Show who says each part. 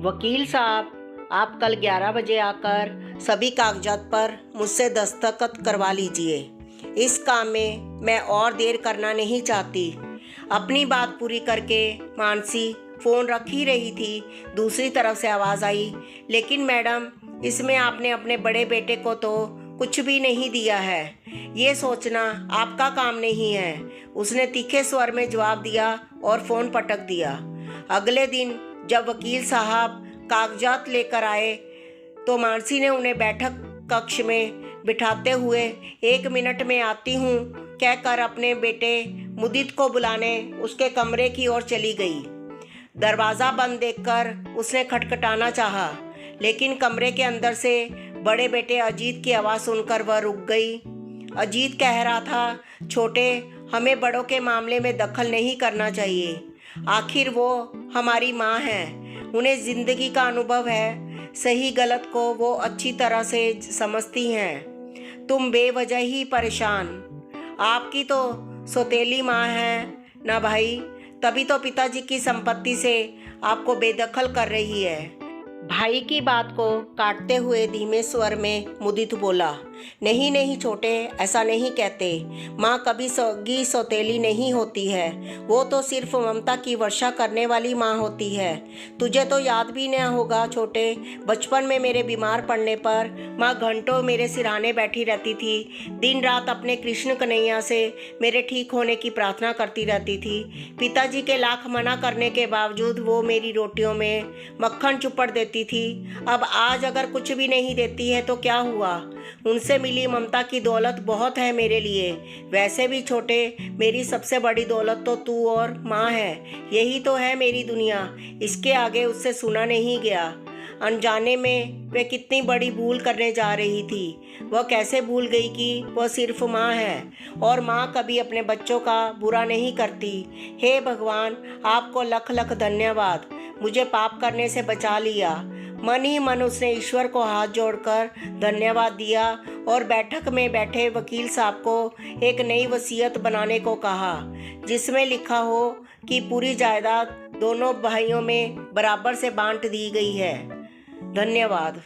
Speaker 1: वकील साहब, आप कल 11 बजे आकर सभी कागजात पर मुझसे दस्तखत करवा लीजिए। इस काम में मैं और देर करना नहीं चाहती। अपनी बात पूरी करके मानसी फ़ोन रख ही रही थी, दूसरी तरफ से आवाज़ आई, लेकिन मैडम, इसमें आपने अपने बड़े बेटे को तो कुछ भी नहीं दिया है। ये सोचना आपका काम नहीं है। उसने तीखे स्वर में जवाब दिया और फ़ोन पटक दिया। अगले दिन जब वकील साहब कागजात लेकर आए तो मानसी ने उन्हें बैठक कक्ष में बिठाते हुए 1 मिनट में आती हूँ कहकर अपने बेटे मुदित को बुलाने उसके कमरे की ओर चली गई। दरवाज़ा बंद देखकर उसने खटखटाना चाहा, लेकिन कमरे के अंदर से बड़े बेटे अजीत की आवाज़ सुनकर वह रुक गई। अजीत कह रहा था, छोटे, हमें बड़ों के मामले में दखल नहीं करना चाहिए। आखिर वो हमारी माँ हैं, उन्हें ज़िंदगी का अनुभव है, सही गलत को वो अच्छी तरह से समझती हैं। तुम बेवजह ही परेशान। आपकी तो सौतेली माँ है ना भाई, तभी तो पिताजी की संपत्ति से आपको बेदखल कर रही है। भाई की बात को काटते हुए धीमे स्वर में मुदित बोला, नहीं नहीं छोटे, ऐसा नहीं कहते। माँ कभी सौगी सौतेली नहीं होती है, वो तो सिर्फ ममता की वर्षा करने वाली माँ होती है। तुझे तो याद भी न होगा छोटे, बचपन में मेरे बीमार पड़ने पर माँ घंटों मेरे सिरहाने बैठी रहती थी, दिन रात अपने कृष्ण कन्हैया से मेरे ठीक होने की प्रार्थना करती रहती थी। पिताजी के लाख मना करने के बावजूद वो मेरी रोटियों में मक्खन चुपड़ देती थी। अब आज अगर कुछ भी नहीं देती है तो क्या हुआ? उनसे मिली ममता की दौलत बहुत है मेरे लिए। वैसे भी छोटे, मेरी सबसे बड़ी दौलत तो तू और माँ है। यही तो है मेरी दुनिया, इसके आगे उससे सुना नहीं गया। अनजाने में वे कितनी बड़ी भूल करने जा रही थी। वह कैसे भूल गई कि वह सिर्फ माँ है और माँ कभी अपने बच्चों का बुरा नहीं करती। हे भगवान, आपको लख लख धन्यवाद, मुझे पाप करने से बचा लिया। मन ही मन उसने ईश्वर को हाथ जोड़कर धन्यवाद दिया और बैठक में बैठे वकील साहब को एक नई वसीयत बनाने को कहा, जिसमें लिखा हो कि पूरी जायदाद दोनों भाइयों में बराबर से बांट दी गई है। धन्यवाद।